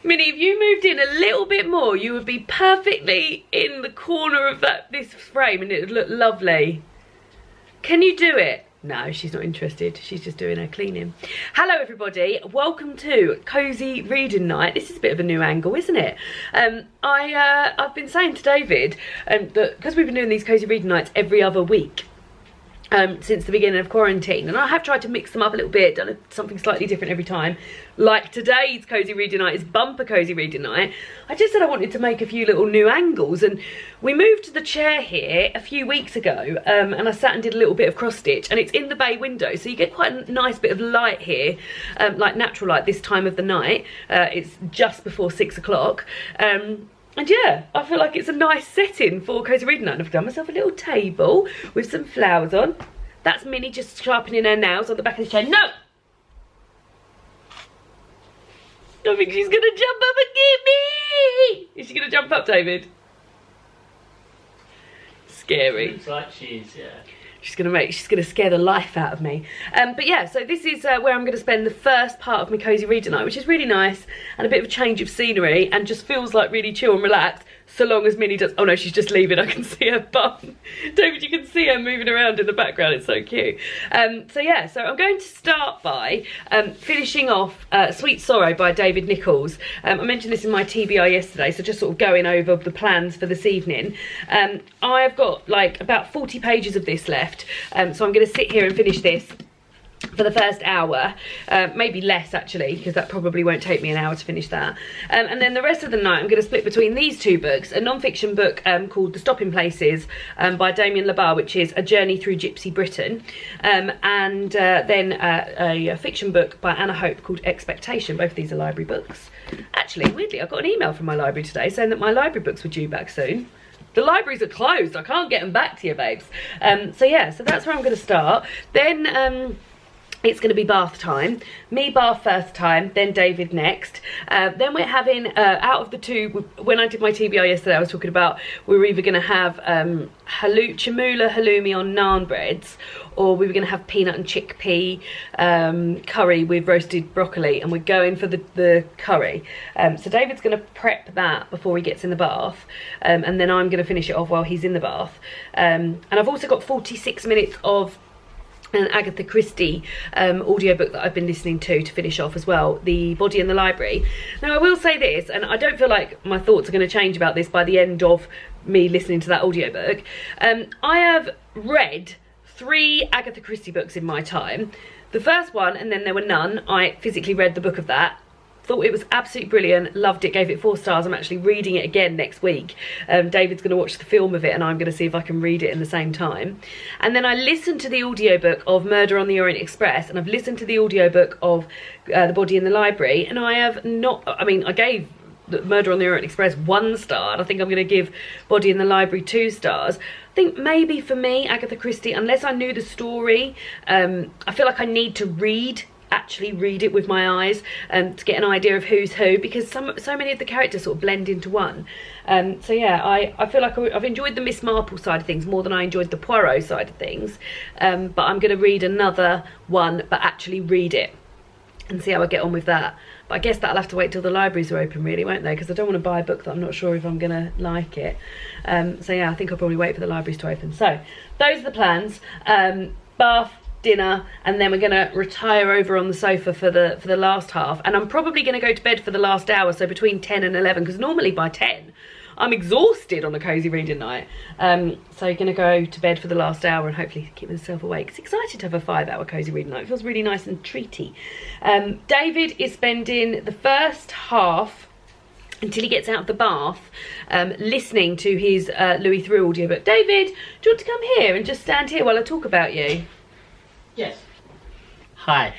Minnie, if you moved in a little bit more, you would be perfectly in the corner of this frame and it would look lovely. Can you do it? No, she's not interested. She's just doing her cleaning. Hello, everybody. Welcome to Cosy Reading Night. This is a bit of a new angle, isn't it? I've been saying to David that because we've been doing these Cosy Reading Nights every other week, since the beginning of quarantine, and I have tried to mix them up a little bit, done something slightly different every time. Like today's Cosy Reading Night is bumper Cosy Reading Night. I just said I wanted to make a few little new angles, and we moved the chair here a few weeks ago, and I sat and did a little bit of cross stitch, and it's in the bay window, so you get quite a nice bit of light here, like natural light this time of the night. It's just before 6 o'clock. And yeah, I feel like it's a nice setting for Cosy Reading Night. And I've done myself a little table with some flowers on. That's Minnie just sharpening her nails on the back of the chair. No! I think she's gonna jump up and get me! Is she gonna jump up, David? Scary. Looks like she is, yeah. She's gonna scare the life out of me. But yeah, so this is where I'm gonna spend the first part of my Cosy Reading Night, which is really nice and a bit of a change of scenery and just feels like really chill and relaxed, so long as Minnie does. Oh no, she's just leaving. I can see her bum. David, you can see her moving around in the background. It's so cute. So yeah, so I'm going to start by finishing off Sweet Sorrow by David Nicholls. I mentioned this in my TBI yesterday, so just sort of going over the plans for this evening. I've got like about 40 pages of this left. So I'm going to sit here and finish this for the first hour, maybe less actually, because that probably won't take me an hour to finish that. And then the rest of the night I'm going to split between these two books, a non-fiction book called The Stopping Places by Damien Labar, which is a journey through Gypsy Britain, and then a fiction book by Anna Hope called Expectation. Both of these are library books. Actually, weirdly, I got an email from my library today saying that my library books were due back soon. The libraries are closed. I can't get them back to you, babes. So yeah, so that's where I'm going to start. Then it's going to be bath time. Me bath first time, then David next. Then we're having, out of the two, when I did my TBR yesterday, I was talking about we were either going to have chamula halloumi on naan breads, or we were going to have peanut and chickpea curry with roasted broccoli, and we're going for the curry. So David's going to prep that before he gets in the bath, and then I'm going to finish it off while he's in the bath. And I've also got 46 minutes of an Agatha Christie audiobook that I've been listening to finish off as well, The Body in the Library. Now I will say this, and I don't feel like my thoughts are going to change about this by the end of me listening to that audiobook. I have read 3 Agatha Christie books in my time. The first one, and then there were none, I physically read the book of that. Thought it was absolutely brilliant, loved it, gave it 4 stars. I'm actually reading it again next week. David's going to watch the film of it and I'm going to see if I can read it in the same time. And then I listened to the audiobook of Murder on the Orient Express, and I've listened to the audiobook of The Body in the Library, and I have not, I mean, I gave Murder on the Orient Express 1 star, and I think I'm going to give Body in the Library 2 stars. I think maybe for me, Agatha Christie, unless I knew the story, I feel like I need to actually read it with my eyes to get an idea of who's who, because so many of the characters sort of blend into one. So yeah, I feel like I've enjoyed the Miss Marple side of things more than I enjoyed the Poirot side of things, but I'm going to read another one, but actually read it and see how I get on with that. But I guess that'll have to wait till the libraries are open, really, won't they? Because I don't want to buy a book that I'm not sure if I'm going to like it. So yeah, I think I'll probably wait for the libraries to open. So those are the plans. Bath, dinner, and then we're going to retire over on the sofa for the last half. And I'm probably going to go to bed for the last hour, so between 10 and 11, because normally by 10 I'm exhausted on a Cosy Reading Night. So you're going to go to bed for the last hour and hopefully keep myself awake. It's excited to have a 5-hour Cosy Reading Night. It feels really nice and treaty. David is spending the first half until he gets out of the bath, listening to his Louis Theroux audiobook. David, do you want to come here and just stand here while I talk about you? Yes. Hi.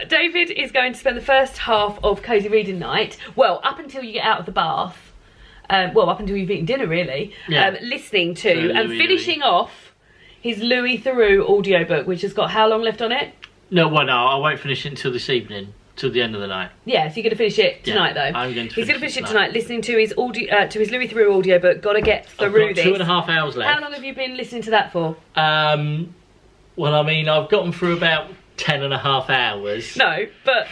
David is going to spend the first half of Cosy Reading Night, well, up until you get out of the bath, well, up until you've eaten dinner, really, yeah. Listening to and finishing off his Louis Theroux audiobook, which has got how long left on it? No, well, no, I won't finish it until this evening, till the end of the night. Yeah, so you're going to finish it tonight, though. I'm going to He's going to finish it tonight, listening to his Louis Theroux audiobook. Got to get through this. 2.5 hours left. How long have you been listening to that for? Well, I mean, I've gotten through about 10.5 hours. No, but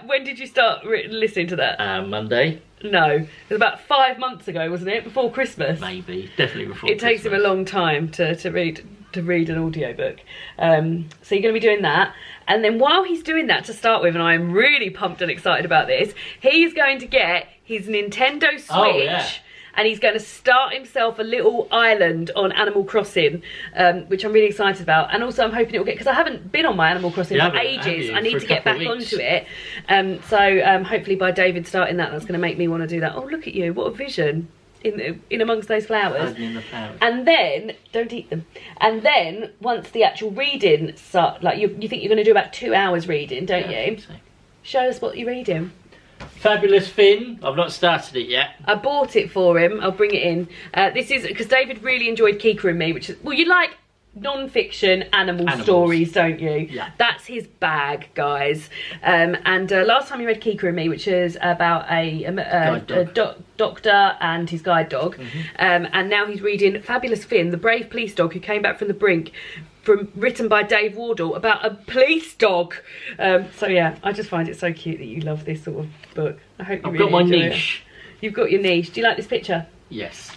when did you start listening to that? Monday. No, it was about 5 months ago, wasn't it? Before Christmas. Maybe, definitely before. It takes him a long time to read an audiobook. So you're going to be doing that. And then while he's doing that, to start with, and I'm really pumped and excited about this, he's going to get his Nintendo Switch. Oh, yeah. And he's going to start himself a little island on Animal Crossing, which I'm really excited about. And also I'm hoping it will get, because I haven't been on my Animal Crossing for ages. I need to get back onto it. So hopefully by David starting that, that's going to make me want to do that. Oh, look at you. What a vision. In amongst those flowers. In the flowers. And then, don't eat them. And then, once the actual reading start, like you think you're going to do about 2 hours reading, don't you? So. Show us what you're reading. Fabulous Finn. I've not started it yet. I bought it for him. I'll bring it in. This is because David really enjoyed Kika and Me, which is, well, you like non-fiction animals stories, don't you? Yeah. That's his bag, guys. And last time he read Kika and Me, which is about a doctor and his guide dog. And now he's reading Fabulous Finn, the brave police dog who came back from the brink, written by Dave Wardle, about a police dog. So yeah, I just find it so cute that you love this sort of book. I hope you really enjoy it. I've got my niche. You've got your niche. Do you like this picture? Yes.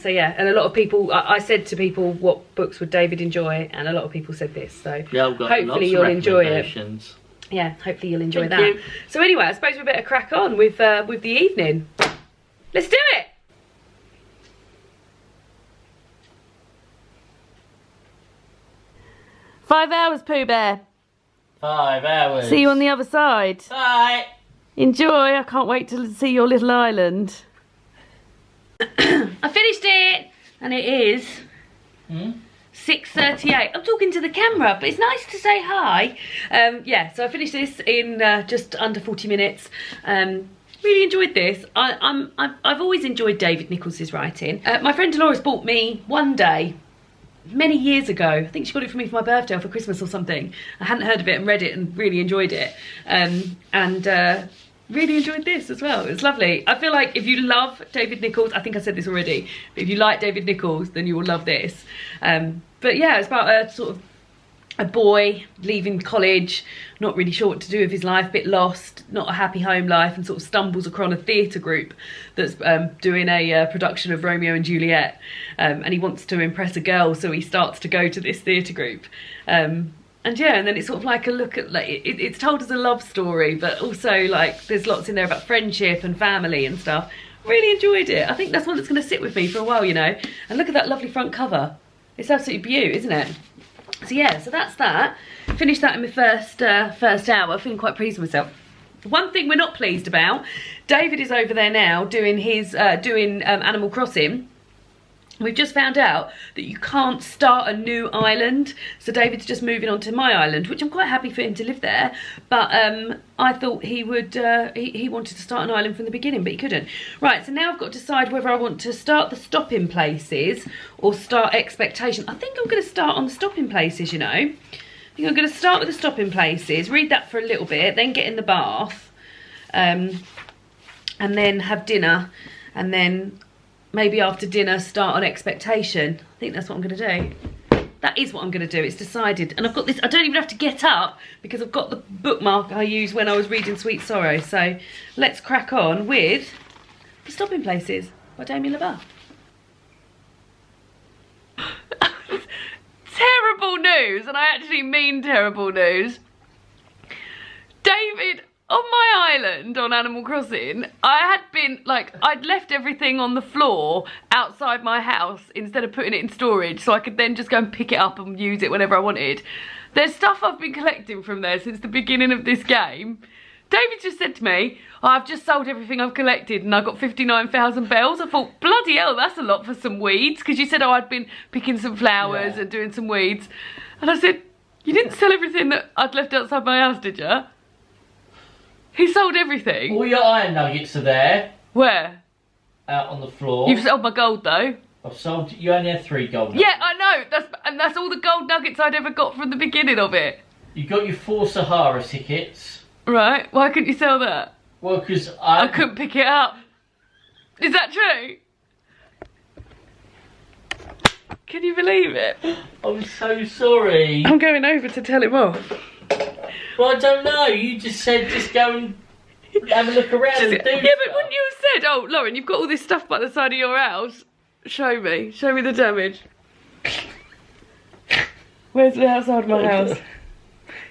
So yeah, and a lot of people, I said to people what books would David enjoy, and a lot of people said this. So yeah, I've got hopefully you'll enjoy it. Yeah, hopefully you'll enjoy that. You. So anyway, I suppose we better crack on with the evening. Let's do it. "5 hours, Pooh Bear. 5 hours. See you on the other side. Bye. Enjoy. I can't wait to see your little island." I finished it, and it is 6:38. I'm talking to the camera, but it's nice to say hi. Yeah, so I finished this in just under 40 minutes. Really enjoyed this. I've always enjoyed David Nichols's writing. My friend Dolores bought me One Day many years ago. I think she got it for me for my birthday or for Christmas or something. I hadn't heard of it and read it and really enjoyed it. Really enjoyed this as well. It was lovely. I feel like if you love David Nichols, I think I said this already, but if you like David Nichols, then you will love this. But yeah, it's about a sort of a boy leaving college, not really sure what to do with his life, a bit lost, not a happy home life, and sort of stumbles across a theatre group that's doing a production of Romeo and Juliet, and he wants to impress a girl, so he starts to go to this theatre group. And yeah, and then it's sort of like a look at, like, it's told as a love story, but also like there's lots in there about friendship and family and stuff. Really enjoyed it. I think that's one that's going to sit with me for a while, you know. And look at that lovely front cover. It's absolutely beautiful, isn't it? So yeah, so that's that. Finished that in my first hour. Feeling quite pleased with myself. One thing we're not pleased about, David is over there now doing his Animal Crossing. We've just found out that you can't start a new island, so David's just moving on to my island, which I'm quite happy for him to live there, but I thought he would, he wanted to start an island from the beginning, but he couldn't. Right, so now I've got to decide whether I want to start the stopping places or start expectation. I think I'm going to start on the stopping places, you know. I think I'm going to start with the stopping places, read that for a little bit, then get in the bath, and then have dinner, and then maybe after dinner start on expectation. I think that's what I'm going to do. That is what I'm going to do. It's decided. And I've got this, I don't even have to get up because I've got the bookmark I used when I was reading Sweet Sorrow. So let's crack on with The Stopping Places by Damien LeBar. Terrible news, and I actually mean terrible news. David, on my island on Animal Crossing, I had been, like, I'd left everything on the floor outside my house instead of putting it in storage so I could then just go and pick it up and use it whenever I wanted. There's stuff I've been collecting from there since the beginning of this game. David just said to me, oh, I've just sold everything I've collected and I got 59,000 bells. I thought, bloody hell, that's a lot for some weeds. Because you said, oh, I'd been picking some flowers and doing some weeds. And I said, you didn't sell everything that I'd left outside my house, did you? He sold everything. All your iron nuggets are there. Where? Out on the floor. You've sold my gold though. I've sold, you only had 3 gold nuggets. Yeah, I know. That's all the gold nuggets I'd ever got from the beginning of it. You got your 4 Sahara tickets. Right, why couldn't you sell that? Well, because I couldn't pick it up. Is that true? Can you believe it? I'm so sorry. I'm going over to tell him off. Well, I don't know. You just said just go and have a look around and do Yeah, but wouldn't you have said, oh, Lauren, you've got all this stuff by the side of your house. Show me the damage. Where's the outside of my house?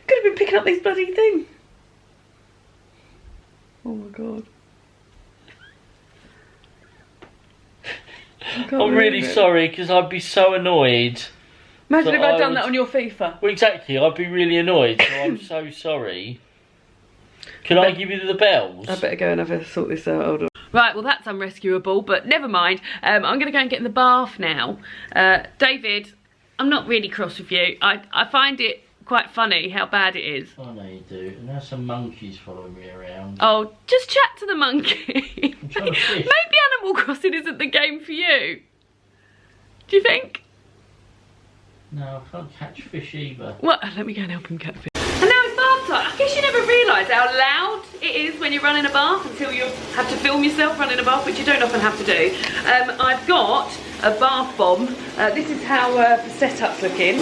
Could have been picking up these bloody things. Oh my god. I'm really sorry because I'd be so annoyed. Imagine if I'd done that on your FIFA. Well, exactly. I'd be really annoyed. So I'm so sorry. Can I give you the bells? I better go and have a sort this out. Hold on. Right, well that's unrescuable, but never mind. I'm going to go and get in the bath now. David, I'm not really cross with you. I find it quite funny how bad it is. I know you do. And there's some monkeys following me around. Oh, just chat to the monkey. I'm trying to fish. Maybe Animal Crossing isn't the game for you. Do you think? No, I can't catch fish either. Well, let me go and help him catch fish. And now it's bath time. I guess you never realise how loud it is when you're running a bath until you have to film yourself running a bath, which you don't often have to do. I've got a bath bomb. This is how the setup's looking.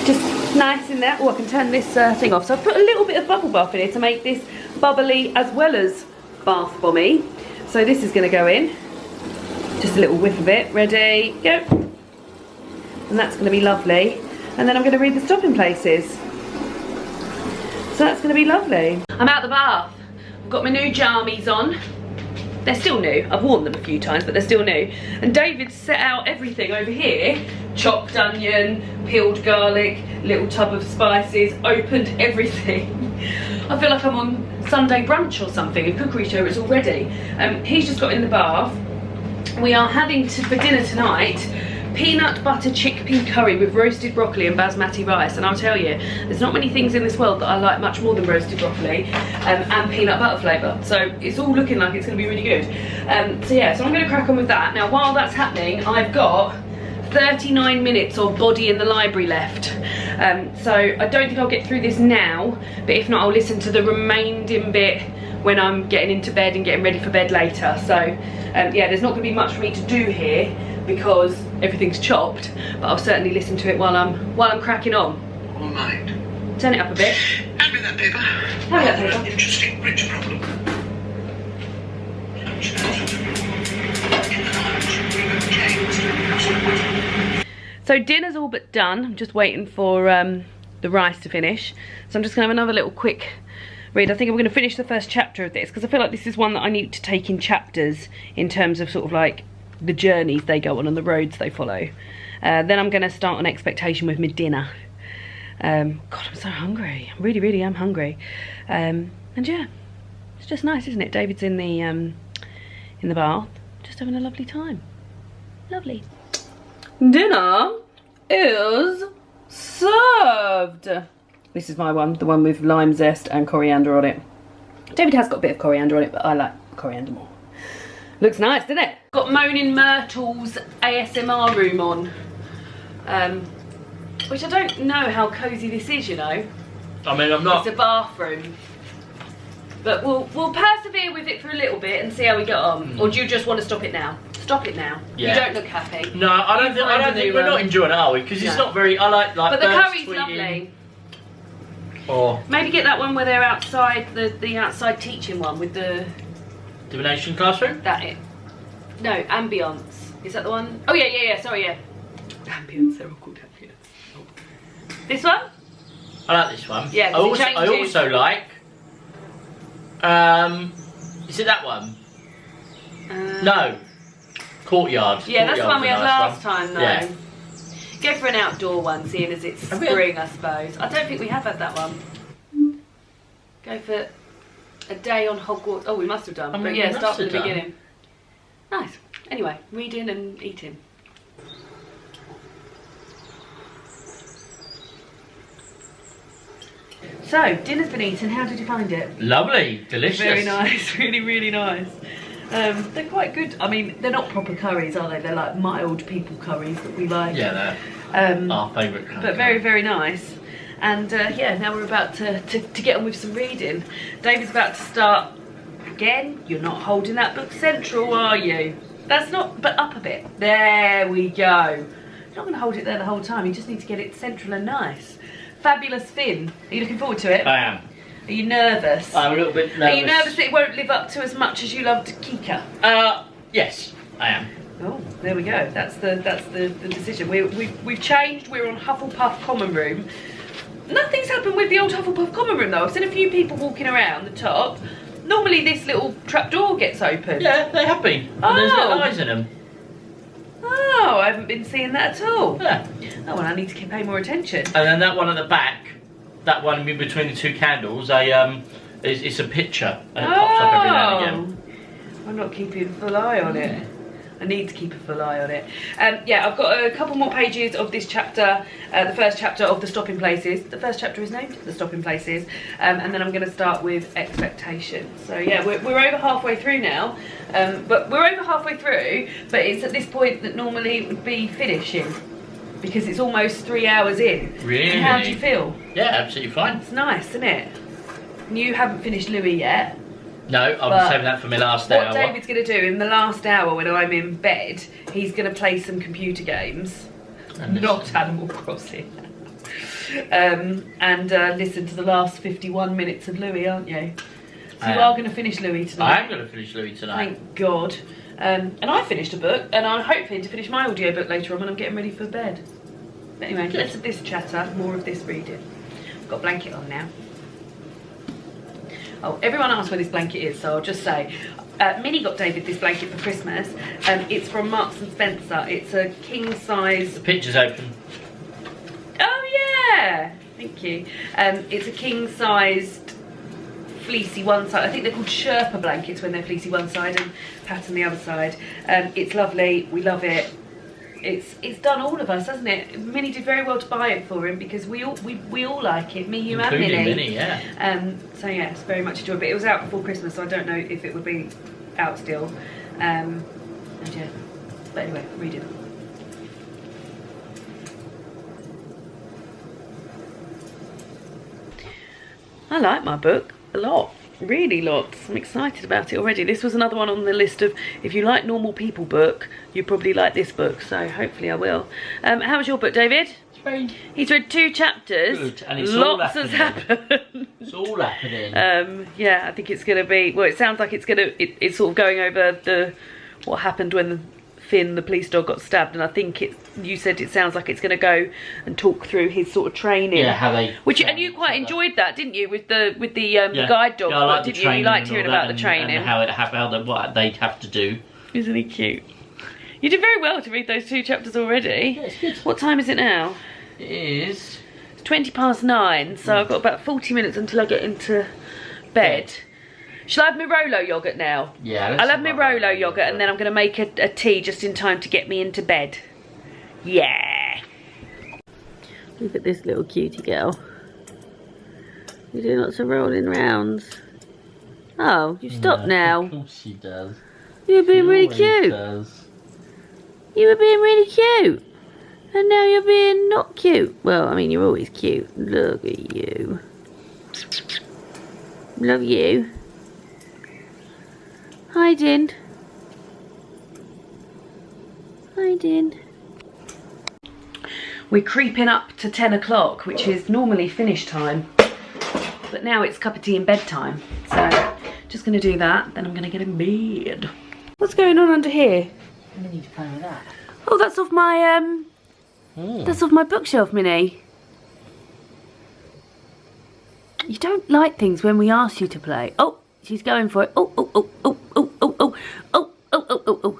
Just nice in there. Oh, I can turn this thing off. So I've put a little bit of bubble bath in here to make this bubbly as well as bath bomby. So this is going to go in. Just a little whiff of it. Ready, go. And that's going to be lovely. And then I'm going to read the stopping places. So that's going to be lovely. I'm out the bath. I've got my new jammies on. They're still new. I've worn them a few times, but they're still new. And David set out everything over here. Chopped onion, peeled garlic, little tub of spices, opened everything. I feel like I'm on Sunday brunch or something. A cookery show is all ready. He's just got in the bath. We are having for dinner tonight peanut butter chickpea curry with roasted broccoli and basmati rice, and I'll tell you, there's not many things in this world that I like much more than roasted broccoli and peanut butter flavour, so it's all looking like it's going to be really good. So yeah, so I'm going to crack on with that. Now while that's happening, I've got 39 minutes of body in the library left, so I don't think I'll get through this now, but if not I'll listen to the remaining bit when I'm getting into bed and getting ready for bed later. So yeah, there's not going to be much for me to do here because everything's chopped, but I'll certainly listen to it while I'm cracking on. All right. Turn it up a bit. Hand me that paper. Hand me that paper. An interesting bridge problem. So dinner's all but done. I'm just waiting for the rice to finish. So I'm just gonna have another little quick read. I think I'm gonna finish the first chapter of this because I feel like this is one that I need to take in chapters in terms of sort of like the journeys they go on and the roads they follow. Then I'm going to start on expectation with my dinner. God, I'm so hungry. I really, really am hungry. And yeah, it's just nice, isn't it? David's in the bath, just having a lovely time. Lovely. Dinner is served. This is my one, the one with lime zest and coriander on it. David has got a bit of coriander on it, but I like coriander more. Looks nice, doesn't it? Got Moaning Myrtle's ASMR room on, which I don't know how cosy this is, you know. I mean, I'm not. It's a bathroom, but we'll persevere with it for a little bit and see how we get on. Or do you just want to stop it now? Stop it now. Yeah. You don't look happy. No, I don't think we're not enjoying it, are we? Because it's not very. I like. But the curry's lovely. Or maybe get that one where they're outside the outside teaching one with the divination classroom? That it. No, Ambience. Is that the one? Oh yeah, sorry, yeah. Ambience, they're all called Ambience. Oh. This one? I like this one. Yeah, I also like is it that one? No. Courtyard. Yeah, that's the one we had last one. time though. Yeah. Go for an outdoor one, seeing as it's spring, I suppose. I don't think we have had that one. Go for a day on Hogwarts. Oh, we must have done. But yeah, start from the beginning. Nice. Anyway, reading and eating. So, dinner's been eaten. How did you find it? Lovely. Delicious. Very nice. Really, really nice. They're quite good. I mean, they're not proper curries, are they? They're like mild people curries that we like. Yeah, they're our favourite kind. But very, very nice. And yeah, now we're about to get on with some reading. David's about to start. Again, you're not holding that book central, are you? That's not, but up a bit. There we go. You're not going to hold it there the whole time. You just need to get it central and nice. Fabulous Finn. Are you looking forward to it? I am. Are you nervous? I'm a little bit nervous. Are you nervous that it won't live up to as much as you loved Kika? Yes, I am. Oh, there we go. That's the decision. We've changed. We're on Hufflepuff Common Room. Nothing's happened with the old Hufflepuff Common Room though. I've seen a few people walking around the top. Normally this little trapdoor gets open. Yeah, they have been. And there's little eyes in them. Oh, I haven't been seeing that at all. Yeah. Oh, well, I need to pay more attention. And then that one at the back, that one in between the two candles, it's a picture, and it pops up every now and again. I'm not keeping a full eye on it. I need to keep a full eye on it. Yeah, I've got a couple more pages of this chapter, the first chapter of the stopping places. The first chapter is named The Stopping Places, and then I'm going to start with expectations. So yeah, we're over halfway through now, but it's at this point that normally it would be finishing, because it's almost 3 hours in. Really? And how do you feel? Yeah, absolutely fine. It's nice, isn't it? You haven't finished Louis yet. No, I'm saving that for my last hour. What David's going to do in the last hour when I'm in bed, he's going to play some computer games, not Animal Crossing, and listen to the last 51 minutes of Louis, aren't you? So you are going to finish Louis tonight. I am going to finish Louis tonight. Thank God. And I finished a book, and I'm hoping to finish my audiobook later on when I'm getting ready for bed. But anyway, less of this chatter, more of this reading. I've got a blanket on now. Oh, everyone asks where this blanket is, so I'll just say, Minnie got David this blanket for Christmas. It's from Marks and Spencer. It's a king size. The picture's open. Oh yeah, thank you. It's a king sized fleecy one side. I think they're called Sherpa blankets when they're fleecy one side and pattern the other side. It's lovely. We love it. It's done all of us, hasn't it? Minnie did very well to buy it for him because we all like it. Me, you, including and Minnie, yeah. So yeah, it's very much enjoyable. But it was out before Christmas, so I don't know if it would be out still. And yeah, but anyway, read it. I like my book a lot. Really lots. I'm excited about it already. This was another one on the list of, if you like normal people book, you probably like this book, so hopefully I will. How was your book, David? It's very He's read 2 chapters. good, and it's lots all has happening. happened. It's all happening. Yeah, I think it's going to be, well, it sounds like it's it's sort of going over what happened when Finn, the police dog, got stabbed, and I think you said it sounds like it's going to go and talk through his sort of training. Yeah, how they. And you quite enjoyed that, didn't you, with the guide dog? Yeah, I like didn't the you? You liked and hearing all about that the training. and what they'd have to do. Isn't he cute? You did very well to read those 2 chapters already. Yeah, it's good. What time is it now? It is. It's 9:20, so I've got about 40 minutes until I get into bed. Shall I have my Rolo yogurt now? Yeah. I'll have my Rolo yogurt and then I'm going to make a tea just in time to get me into bed. Yeah. Look at this little cutie girl. You're doing lots of rolling rounds. Oh, you stopped now. Of course she does. You were being really She cute. does. You were being really cute. And now you're being not cute. Well, I mean, you're always cute. Look at you. Love you. Hi, Din. Hi, Din. We're creeping up to 10 o'clock, which is normally finish time. But now it's cup of tea and bedtime. So, just going to do that, then I'm going to get in bed. What's going on under here? I need to play with that. Oh, that's off my, that's off my bookshelf, Minnie. You don't like things when we ask you to play. Oh, she's going for it. Oh, oh, oh, oh, oh, oh, oh, oh, oh, oh, oh, oh.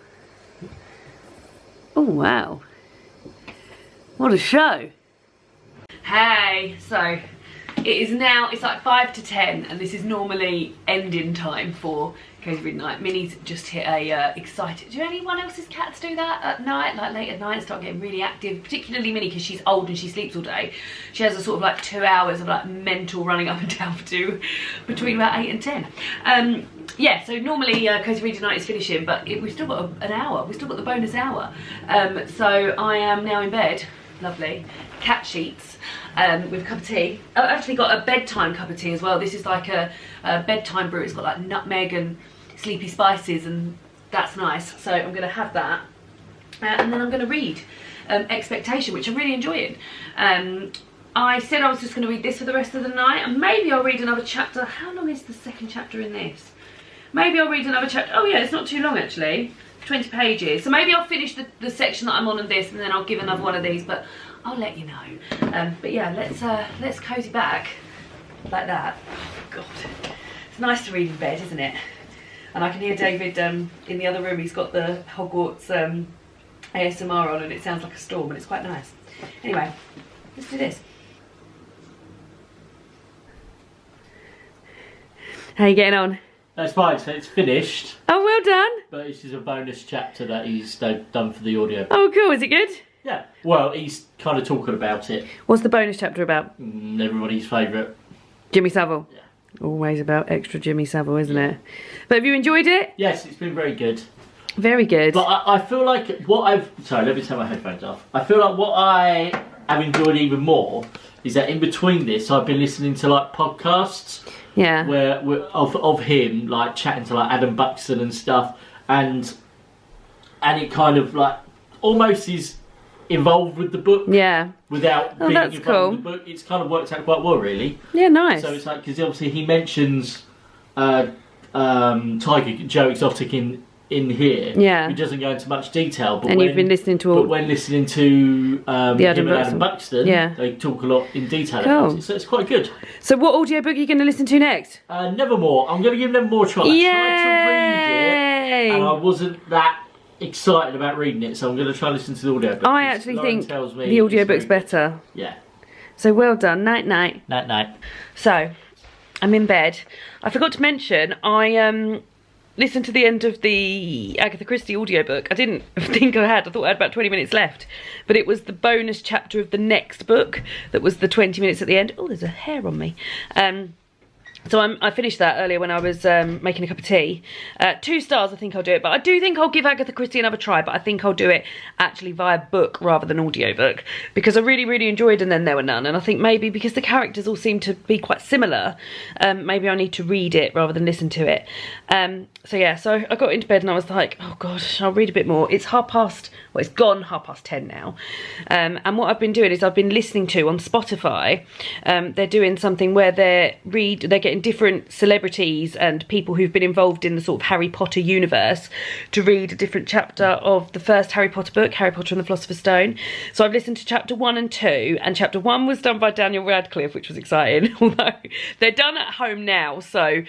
Oh, wow. What a show. Hey, so it is now, it's like 5 to 10 and this is normally ending time for Cosy Reading Night. Minnie's just hit a excited, do anyone else's cats do that at night, like late at night, start getting really active, particularly Minnie because she's old and she sleeps all day. She has a sort of like 2 hours of like mental running up and down between about 8 and 10. Yeah, so normally Cosy Reading Night is finishing, but we've still got an hour, we've still got the bonus hour. So I am now in bed, lovely, cat sheets. With a cup of tea. I've actually got a bedtime cup of tea as well. This is like a bedtime brew. It's got like nutmeg and sleepy spices and that's nice. So I'm going to have that. and then I'm going to read Expectation, which I'm really enjoying. I said I was just going to read this for the rest of the night, and maybe I'll read another chapter. How long is the second chapter in this? Maybe I'll read another chapter. Oh yeah, it's not too long actually, 20 pages. So maybe I'll finish the section that I'm on this, and then I'll give another one of these, but I'll let you know. But yeah, let's cozy back like that. Oh god, it's nice to read in bed, isn't it? And I can hear David in the other room. He's got the Hogwarts ASMR on, and it sounds like a storm, and it's quite nice. Anyway, let's do this. How are you getting on? That's fine, so it's finished. Oh, well done. But this is a bonus chapter that they've done for the audio. Oh, cool. Is it good? Yeah. Well, he's kind of talking about it. What's the bonus chapter about? Everybody's favourite. Jimmy Savile. Yeah. Always about extra Jimmy Savile, isn't it? But have you enjoyed it? Yes, it's been very good. Very good. But I feel like sorry, let me take my headphones off. I feel like what I have enjoyed even more is that in between this, I've been listening to like podcasts. Yeah. Where of him like chatting to like Adam Buxton and stuff, and it kind of like almost is involved with the book. Yeah. Without being that's involved cool. with the book, it's kind of worked out quite well, really. Yeah, nice. So it's like because obviously he mentions Tiger Joe Exotic in here. Yeah. He doesn't go into much detail, but and you've been listening to all. But when listening to him and Adam Buxton, yeah, they talk a lot in detail cool. about it, so it's quite good. So what audiobook are you going to listen to next? Nevermore. I'm going to give Nevermore a try. Yay! I tried to read it, and I wasn't that excited about reading it, so I'm going to try and listen to the audiobook. I actually think the audiobook's better. Yeah. So well done. Night night. Night night. So, I'm in bed. I forgot to mention, I listened to the end of the Agatha Christie audiobook. I didn't think I had. I thought I had about 20 minutes left. But it was the bonus chapter of the next book that was the 20 minutes at the end. Oh, there's a hair on me. So I finished that earlier when I was making a cup of tea. 2 stars, I think I'll do it. But I do think I'll give Agatha Christie another try. But I think I'll do it actually via book rather than audiobook. Because I really, really enjoyed And Then There Were None. And I think maybe because the characters all seem to be quite similar, maybe I need to read it rather than listen to it. So yeah, so I got into bed and I was like, oh God, I'll read a bit more. It's it's gone 10:30 now. And what I've been doing is I've been listening to on Spotify. They're doing something where they're getting different celebrities and people who've been involved in the sort of Harry Potter universe to read a different chapter of the first Harry Potter book, Harry Potter and the Philosopher's Stone. So I've listened to chapter 1 and 2, and chapter 1 was done by Daniel Radcliffe, which was exciting, although they're done at home now, so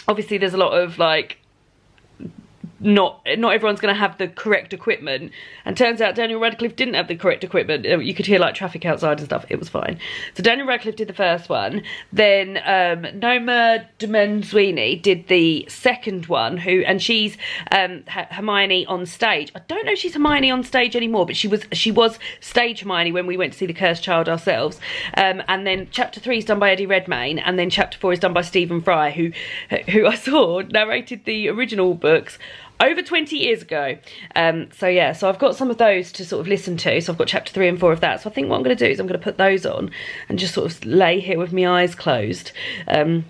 obviously there's a lot of like not everyone's going to have the correct equipment, and turns out Daniel Radcliffe didn't have the correct equipment. You could hear like traffic outside and stuff. It was fine. So Daniel Radcliffe did the first one, then Noma Dumenswini did the second one, and she's Hermione on stage. I don't know if she's Hermione on stage anymore, but she was stage Hermione when we went to see The Cursed Child ourselves. And then chapter 3 is done by Eddie Redmayne, and then chapter 4 is done by Stephen Fry, who I saw narrated the original books over 20 years ago. So yeah, so I've got some of those to sort of listen to. So I've got chapter 3 and 4 of that. So I think what I'm going to do is I'm going to put those on and just sort of lay here with my eyes closed and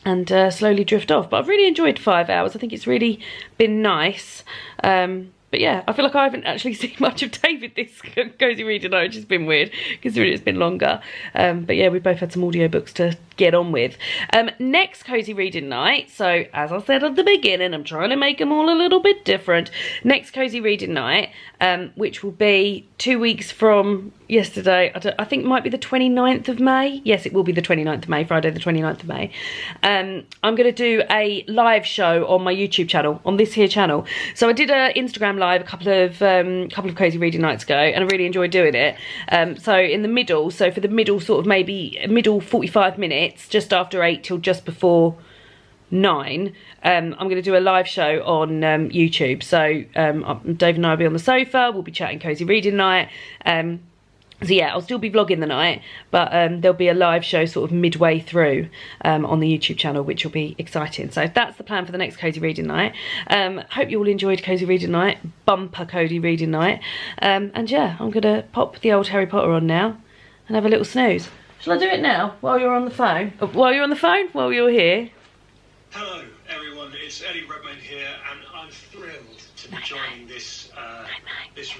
slowly drift off. But I've really enjoyed 5 hours. I think it's really been nice. But yeah, I feel like I haven't actually seen much of David this cozy reading night, which has been weird considering it's been longer. But yeah, we both had some audiobooks to get on with. Next cozy reading night, so as I said at the beginning, I'm trying to make them all a little bit different. Next cozy reading night, which will be 2 weeks from yesterday, I think it might be the 29th of May. Yes, it will be the 29th of May, Friday the 29th of May. I'm going to do a live show on my YouTube channel, on this here channel. So I did an Instagram live a couple of cozy reading nights ago, and I really enjoyed doing it. So in the middle, so for the middle sort of maybe middle 45 minutes, just after 8 till just before 9, I'm going to do a live show on YouTube. So Dave and I will be on the sofa, we'll be chatting cozy reading night. So yeah, I'll still be vlogging the night, but there'll be a live show sort of midway through on the YouTube channel, which will be exciting. So that's the plan for the next cozy reading night. Hope you all enjoyed cozy reading night, bumper cozy reading night. And yeah, I'm gonna pop the old Harry Potter on now and have a little snooze. Shall I do it now while you're on the phone? While you're here? Hello, everyone. It's Eddie Redmayne here, and I'm thrilled to be joining this this